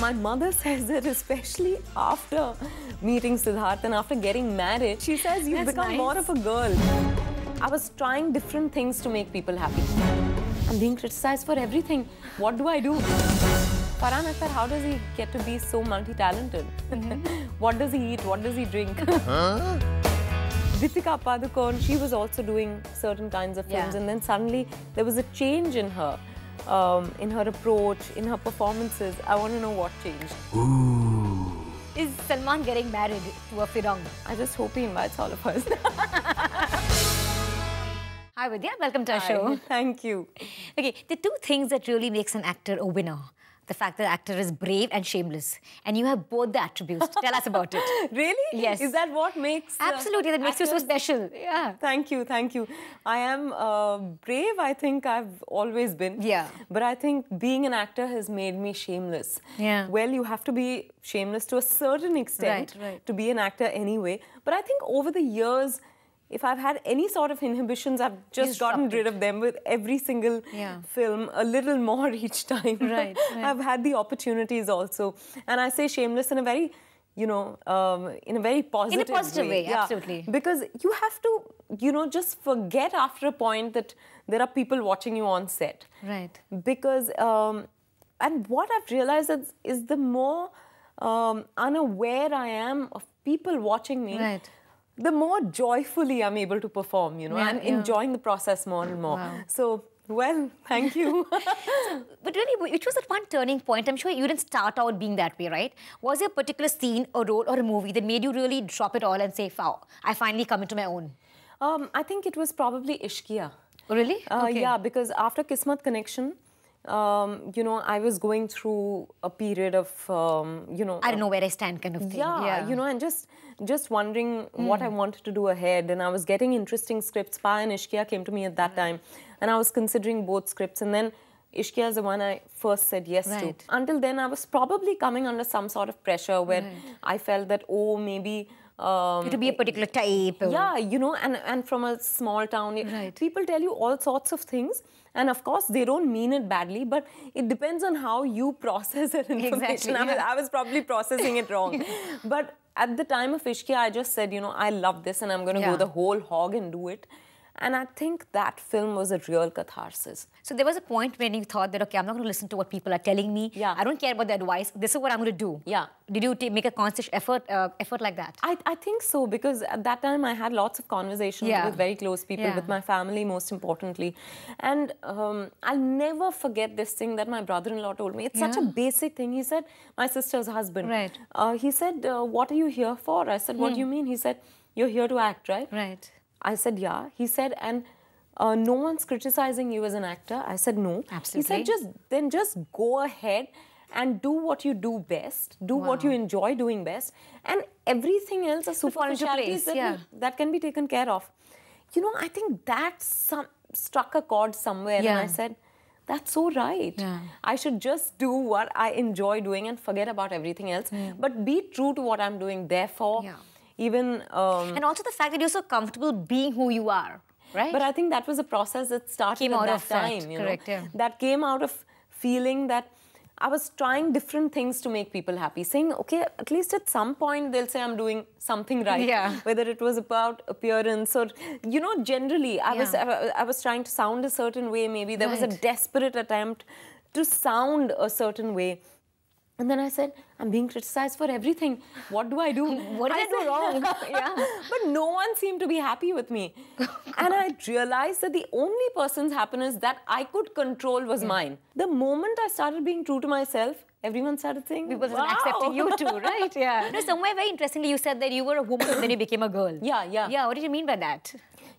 My mother says that especially after meeting Siddharth and after getting married, she says you've become more of a girl. I was trying different things to make people happy. I'm being criticized for everything. What do I do? Farhan Akhtar, how does he get to be so multi-talented? What does he eat? What does he drink? Deepika Padukone, she was also doing certain kinds of films, and then suddenly there was a change in her approach, in her performances. I want to know what changed. Ooh. Is Salman getting married to a Firang? I just hope he invites all of us. Hi Vidya, welcome to our show. Thank you. Okay, the two things that really makes an actor a winner. The fact that the actor is brave and shameless. And you have both the attributes. Tell us about it. Really? Yes. Is that what makes... Absolutely, that makes you so special. Yeah. Thank you, thank you. I am brave, I think I've always been. Yeah. But I think being an actor has made me shameless. Yeah. Well, you have to be shameless to a certain extent to be an actor anyway. But I think over the years, if I've had any sort of inhibitions, I've just gotten rid of them with every single film, a little more each time. Right. I've had the opportunities also. And I say shameless in a very, you know, in a very positive way. In a positive way, absolutely. Because you have to, you know, just forget after a point that there are people watching you on set. Right. Because, and what I've realized is the more unaware I am of people watching me, the more joyfully I'm able to perform, you know. I'm enjoying the process more and more. Wow. So, well, thank you. But really, which was that one turning point? I'm sure you didn't start out being that way, right? Was there a particular scene, a role or a movie that made you really drop it all and say, wow, I finally come into my own? I think it was probably Ishqiya. Oh, really? Yeah, because after Kismet Connection, you know, I was going through a period of, you know... I don't know where I stand kind of thing. Yeah, you know, and just wondering what I wanted to do ahead. And I was getting interesting scripts. Pa and Ishqiya came to me at that time. And I was considering both scripts. And then Ishqiya is the one I first said yes to. Until then, I was probably coming under some sort of pressure where I felt that, oh, maybe... to be a particular type. Yeah, you know, and from a small town, people tell you all sorts of things. And of course, they don't mean it badly, but it depends on how you process that information. I was probably processing it wrong. But at the time of Ishqiya, I just said, you know, I love this and I'm going to go the whole hog and do it. And I think that film was a real catharsis. So there was a point when you thought that, okay, I'm not going to listen to what people are telling me. I don't care about the advice. This is what I'm going to do. Did you make a conscious effort like that? I think so, because at that time I had lots of conversations with very close people, with my family most importantly. And I'll never forget this thing that my brother-in-law told me. It's such a basic thing. He said, my sister's husband. He said, what are you here for? I said, what do you mean? He said, you're here to act, right? I said, yeah. He said, and no one's criticizing you as an actor. I said, no. Absolutely. He said, just go ahead and do what you do best. Do what you enjoy doing best. And everything else are superficialities that can be taken care of. You know, I think that struck a chord somewhere. And I said, that's so right. I should just do what I enjoy doing and forget about everything else. But be true to what I'm doing. Therefore... Even and also the fact that you're so comfortable being who you are, right? But I think that was a process that started at that time. You know? That came out of feeling that I was trying different things to make people happy. Saying, okay, at least at some point they'll say I'm doing something right. Whether it was about appearance or, you know, generally I was trying to sound a certain way. Maybe there was a desperate attempt to sound a certain way. And then I said, I'm being criticized for everything. What do I do? What did I do wrong? But no one seemed to be happy with me. And I realized that the only person's happiness that I could control was mine. The moment I started being true to myself, everyone started saying, people started accepting you too, right? No, somewhere very interestingly, you said that you were a woman and then you became a girl. Yeah, what did you mean by that?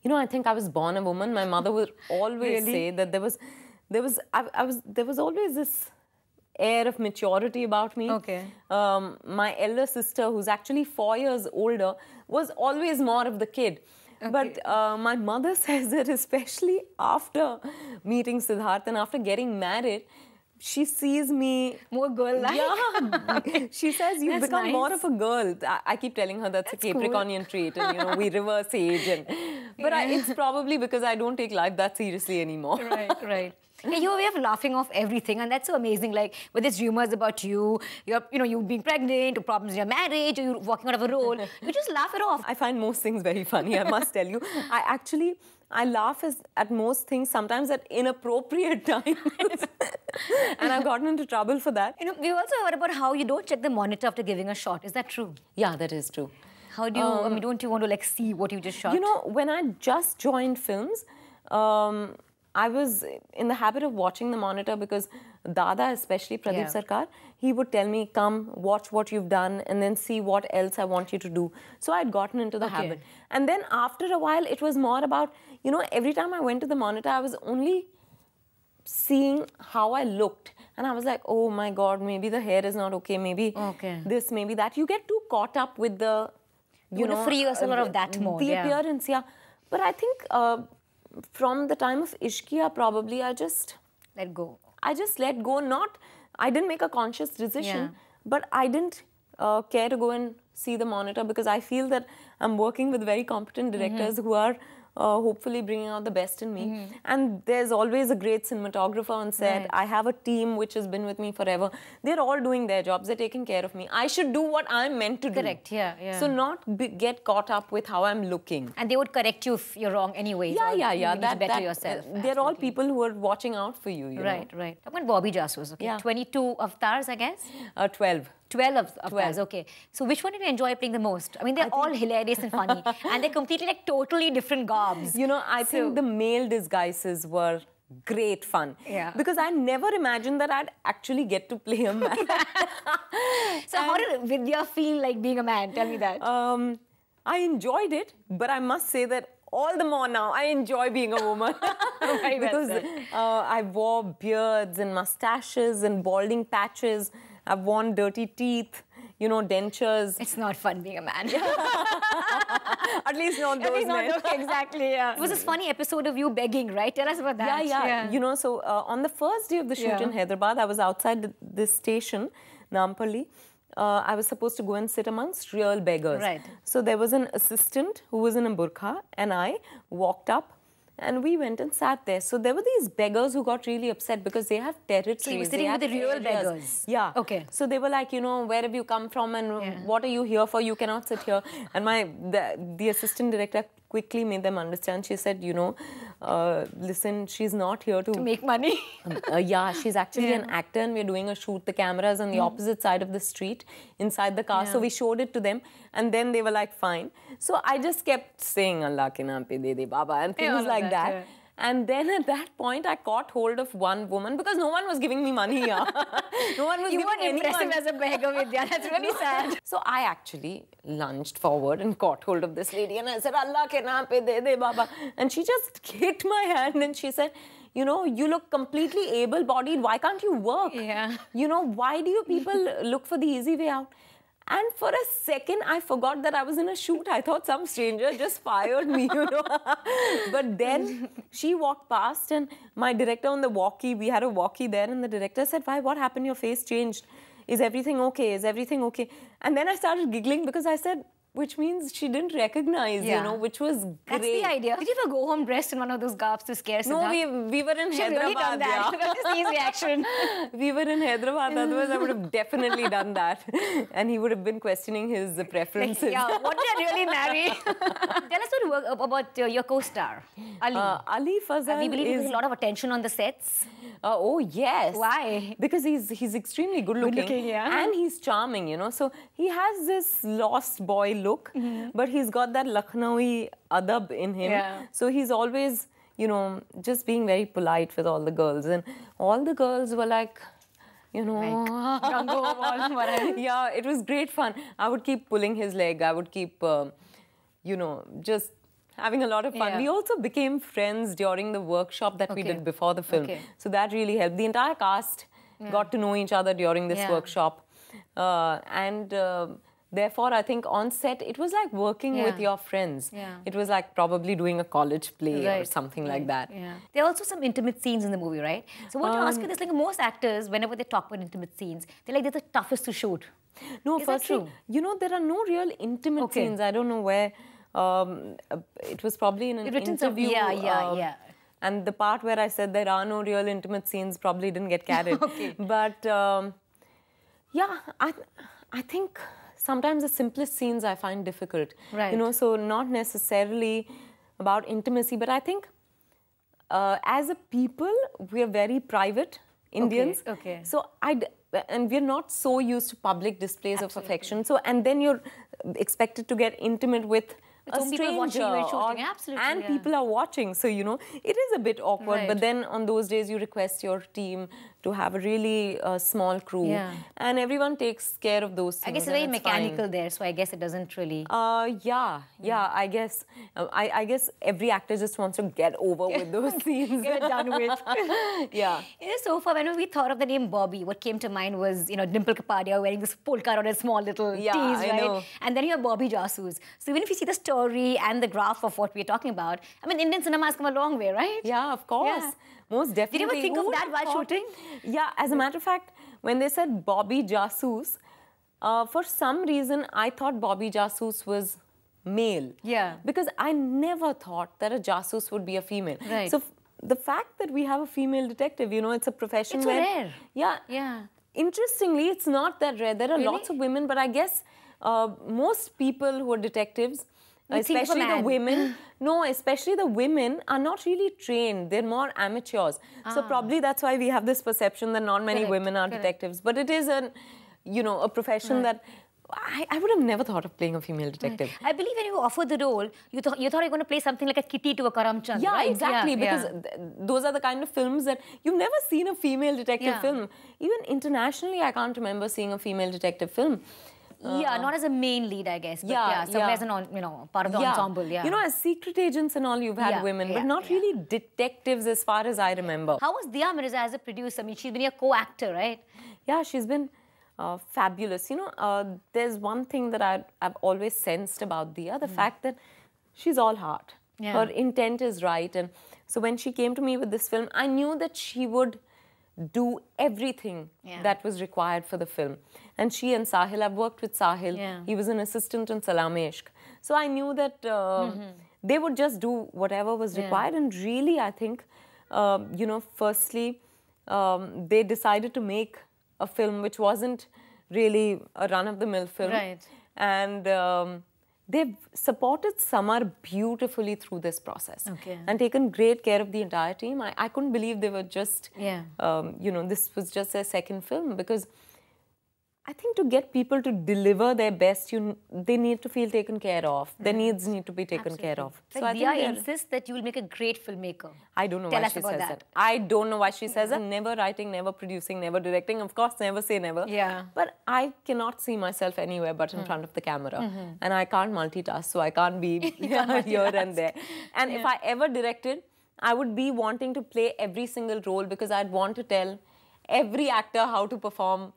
You know, I think I was born a woman. My mother would always say that there was always this air of maturity about me. My elder sister, who's actually 4 years older, was always more of the kid. But my mother says that especially after meeting Siddharth and after getting married, she sees me... More girl-like? She says, you've become more of a girl. I keep telling her that's a Capricornian trait and, you know, we reverse age. But it's probably because I don't take life that seriously anymore. Right. Yeah, your way of laughing off everything, and that's so amazing. Like, with these rumors about you being pregnant, or problems in your marriage, or you walking out of a role, you just laugh it off. I find most things very funny, I must tell you. I laugh at most things, sometimes at inappropriate times. And I've gotten into trouble for that. You know, we also heard about how you don't check the monitor after giving a shot. Is that true? Yeah, that is true. How do you, I mean, don't you want to like see what you just shot? You know, when I just joined films, I was in the habit of watching the monitor because Dada, especially Pradeep Sarkar, he would tell me, come, watch what you've done and then see what else I want you to do. So I'd gotten into the habit. And then after a while, it was more about, you know, every time I went to the monitor, I was only seeing how I looked. And I was like, oh my God, maybe the hair is not okay, maybe this, maybe that. You get too caught up with the, you know, free yourself out of that mode. The appearance, But I think from the time of Ishqiya, probably I just let go. I just let go. I didn't make a conscious decision, but I didn't care to go and see the monitor because I feel that I'm working with very competent directors who are hopefully bringing out the best in me. And there's always a great cinematographer on set. I have a team which has been with me forever. They're all doing their jobs. They're taking care of me. I should do what I'm meant to do. Correct, So not get caught up with how I'm looking. And they would correct you if you're wrong anyways. Yeah. You need to better yourself. They're all people who are watching out for you, you know. Right. Talk about Bobby Jasoos, okay? 22 avatars, I guess? 12. 12 avatars, okay. So which one did you enjoy playing the most? I mean, they're all hilarious and funny. And they're completely like totally different garbs. You know, I think the male disguises were great fun. Because I never imagined that I'd actually get to play a man. So how did Vidya feel like being a man? Tell me that. I enjoyed it, but I must say that all the more now, I enjoy being a woman. Because I wore beards and mustaches and balding patches. I've worn dirty teeth, you know, dentures. It's not fun being a man. At least not those men. Exactly, It was this funny episode of you begging, right? Tell us about that. Yeah. You know, so on the first day of the shoot in Hyderabad, I was outside this station, Nampalli. I was supposed to go and sit amongst real beggars. So there was an assistant who was in a burqa and I walked up and we went and sat there. So there were these beggars who got really upset because they have territories. So you were sitting with the real beggars? Yeah. Okay. So they were like, you know, where have you come from and what are you here for? You cannot sit here. And the assistant director quickly made them understand. She said, you know, listen, she's not here to make money. She's actually an actor and we're doing a shoot. The camera is on the opposite side of the street inside the car. So we showed it to them and then they were like, fine. So I just kept saying, Allah ke naam pe de de Baba and things like that. And then at that point, I caught hold of one woman because no one was giving me money. No one was giving me You weren't impressive as a beggar, Vidya. That's really sad. So I actually lunged forward and caught hold of this lady and I said, Allah ke naam pe de de Baba. And she just hit my hand and she said, you know, you look completely able-bodied. Why can't you work? You know, why do you people look for the easy way out? And for a second, I forgot that I was in a shoot. I thought some stranger just fired me, you know. But then she walked past and my director on the walkie, we had a walkie there and the director said, why, what happened? Your face changed. Is everything okay? Is everything okay? And then I started giggling because I said, which means she didn't recognize, you know, which was great. That's the idea. Did you ever go home dressed in one of those garbs to scare Siddharth? No, we were in Hyderabad. Really done that. That was his reaction. We were in Hyderabad, otherwise I would have definitely done that. And he would have been questioning his preferences. Like, what did I really marry? Tell us about your co-star, Ali. Ali Fazal we believe there's a lot of attention on the sets. Oh, yes. Why? Because he's extremely good-looking. And he's charming, you know. So he has this lost boy look, but he's got that Lucknowi adab in him. So he's always, you know, just being very polite with all the girls. And all the girls were like, you know, yeah, it was great fun. I would keep pulling his leg. I would keep, you know, just having a lot of fun. We also became friends during the workshop that we did before the film. So that really helped. The entire cast got to know each other during this workshop. Therefore, I think on set, it was like working with your friends. It was like probably doing a college play or something like that. There are also some intimate scenes in the movie, right? So I want to ask you this, like most actors, whenever they talk about intimate scenes, they're like, they're the toughest to shoot. No, firstly, you know, there are no real intimate scenes. I don't know where. It was probably in an interview. And the part where I said there are no real intimate scenes probably didn't get carried. Okay. But yeah, I think sometimes the simplest scenes I find difficult. Right. You know, so not necessarily about intimacy, but I think as a people, we are very private Indians. Okay. So and we're not so used to public displays of affection. So, and then you're expected to get intimate with a stranger, watching you and shooting. Absolutely, and people are watching. So, you know, it is a bit awkward. Right. But then on those days, you request your team to have a really small crew. Yeah. And everyone takes care of those things. I guess it's very mechanical there, so I guess it doesn't really... Yeah, I guess. I guess every actor just wants to get over with those scenes. Get it done with. Yeah. You know, so far, when we thought of the name Bobby, what came to mind was, you know, Dimple Kapadia wearing this polka on a small little tees, right? I know. And then you have Bobby Jasoos. So even if you see the story and the graph of what we're talking about, I mean, Indian cinema has come a long way, right? Yeah, of course. Yeah. Most definitely. Did you ever think of that while shooting? Yeah, as a matter of fact, when they said Bobby Jasoos, for some reason, I thought Bobby Jasoos was male. Yeah. Because I never thought that a jasoos would be a female. Right. So the fact that we have a female detective, you know, it's a profession it's where... rare. Yeah. Yeah. Interestingly, it's not that rare. There are Really? lots of women, but I guess most people who are detectives, especially the women, especially the women are not really trained. They're more amateurs. So probably that's why we have this perception that not many women are detectives. But it is a profession that I would have never thought of playing a female detective. Right. I believe when you offered the role, you thought you were going to play something like a Kitty to a Karamchand, yeah, right? Exactly, because those are the kind of films that you've never seen a female detective film. Even internationally, I can't remember seeing a female detective film. Yeah, not as a main lead, I guess. But somewhere as an, part of the ensemble. Yeah. You know, as secret agents and all, you've had women, but not really detectives as far as I remember. How was Diya Mirza as a producer? I mean, she's been your co-actor, right? Yeah, she's been fabulous. You know, there's one thing that I've always sensed about Diya, the fact that she's all heart. Yeah. Her intent is right. And so when she came to me with this film, I knew that she would do everything that was required for the film. And she and Sahil, I've worked with Sahil. Yeah. He was an assistant in Salam-e-Ishq. So I knew that they would just do whatever was required. And really, I think, firstly, they decided to make a film which wasn't really a run-of-the-mill film. Right. And they've supported Samar beautifully through this process and taken great care of the entire team. I couldn't believe they were just, this was just their second film, because I think to get people to deliver their best, they need to feel taken care of. Their needs need to be taken care of. So I think Diya insists that you will make a great filmmaker. I don't know why she says that. I don't know why she says that. Never writing, never producing, never directing. Of course, never say never. Yeah. But I cannot see myself anywhere but in front of the camera. And I can't multitask, so I can't be here and there. And if I ever directed, I would be wanting to play every single role, because I'd want to tell every actor how to perform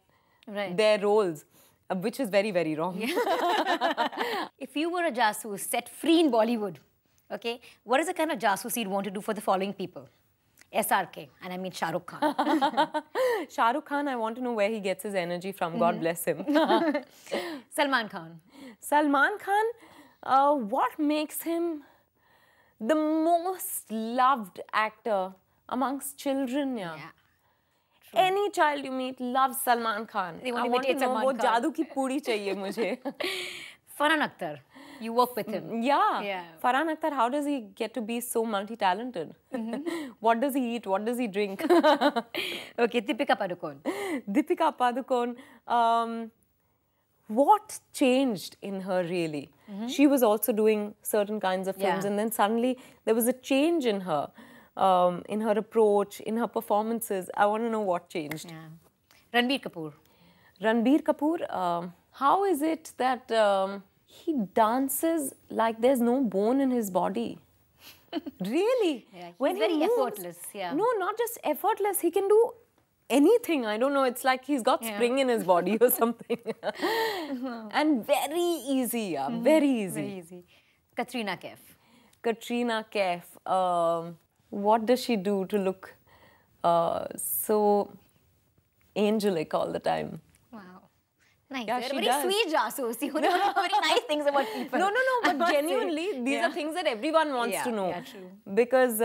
their roles, which is very, very wrong. If you were a jasoos set free in Bollywood, okay, what is the kind of jasoos you'd want to do for the following people? SRK, and I mean Shah Rukh Khan. Shah Rukh Khan, I want to know where he gets his energy from. God bless him. Salman Khan. Salman Khan, what makes him the most loved actor amongst children? Yeah. Any child you meet loves Salman Khan. I want to know वो जादू की पूरी चाहिए मुझे. Farhan Akhtar, you work with him. Yeah. Farhan Akhtar, how does he get to be so multi-talented? What does he eat? What does he drink? Okay, Deepika Padukone. Deepika Padukone, what changed in her really? She was also doing certain kinds of films, and then suddenly there was a change in her approach, in her performances. I want to know what changed. Yeah. Ranbir Kapoor. Ranbir Kapoor, how is it that he dances like there's no bone in his body? Really? Yeah, he's very effortless. Yeah. No, not just effortless. He can do anything. I don't know. It's like he's got spring in his body or something. And very easy. Very easy. Very easy. Katrina Kaif. Katrina Kaif. What does she do to look so angelic all the time? Wow. Nice. Yeah, You're she very does. sweet Jasoos. You know very nice things about people. No, but genuinely, these are things that everyone wants to know. Yeah, true. Because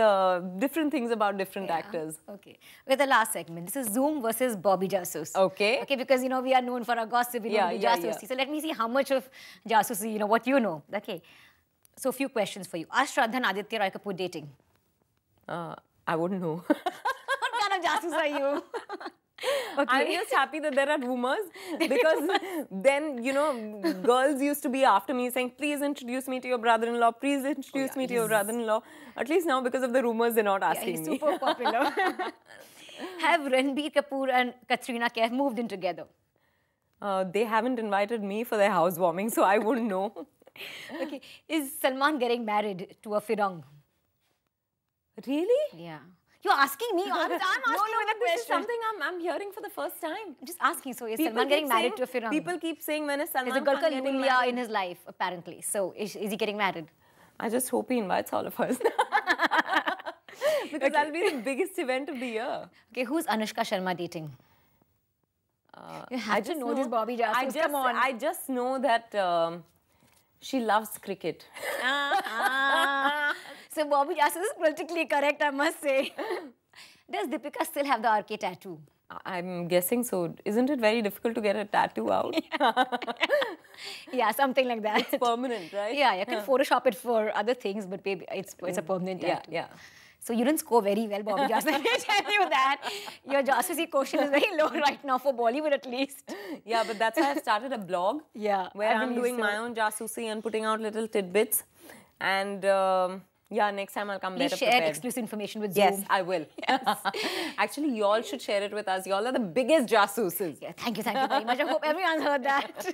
different things about different actors. Okay. With the last segment, this is Zoom versus Bobby Jasoos. Okay. Okay, because, we are known for our gossip, we do Jasoos. So let me see how much of Jasoos, what you know. Okay. So a few questions for you. Are Shraddha and Aditya Roy Kapoor dating? I wouldn't know. What kind of Jasoos are you? Okay. I'm just happy that there are rumors because then, girls used to be after me saying, please introduce me to your brother-in-law, please introduce me to your brother-in-law. At least now because of the rumors, they're not asking he's me. super popular. Have Ranbir Kapoor and Katrina Kaif moved in together? They haven't invited me for their housewarming, so I wouldn't know. Okay. Is Salman getting married to a Firang? Really? Yeah. You're asking me? I'm asking you the this question. is something I'm hearing for the first time. I'm just asking. So is Salman getting married to a Firang? People keep saying, when is Salman There's a girl called getting Yulia married? in his life, apparently. So is he getting married? I just hope he invites all of us. Because that'll be the biggest event of the year. Okay, who's Anushka Sharma dating? You have to know this Bobby Jasoos. Come on. I just know that she loves cricket. So Bobby Jasoos is politically correct, I must say. Does Deepika still have the RK tattoo? I'm guessing so. Isn't it very difficult to get a tattoo out? Yeah, something like that. It's permanent, right? Yeah, you can Photoshop it for other things, but maybe it's a permanent tattoo. Yeah. So you didn't score very well, Bobby Jasoos. Let me tell you that. Your Jasusi quotient is very low right now for Bollywood at least. Yeah, but that's why I've started a blog. Yeah, where I'm doing my own Jasusi and putting out little tidbits. And next time I'll come better prepared. Please share exclusive information with Zoom. Yes, I will. Yes. Actually, y'all should share it with us. Y'all are the biggest Jasooses. Yeah, thank you very much. I hope everyone's heard that.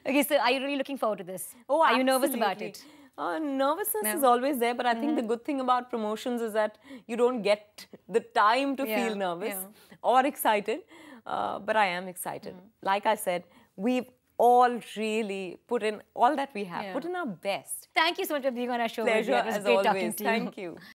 Okay, so are you really looking forward to this? Oh, are you nervous about it? Nervousness is always there, but I think the good thing about promotions is that you don't get the time to feel nervous or excited. But I am excited. Like I said, we've all really put in all that we have, put in our best. Thank you so much for being on our show. Pleasure It was as great always. talking to you. Thank you.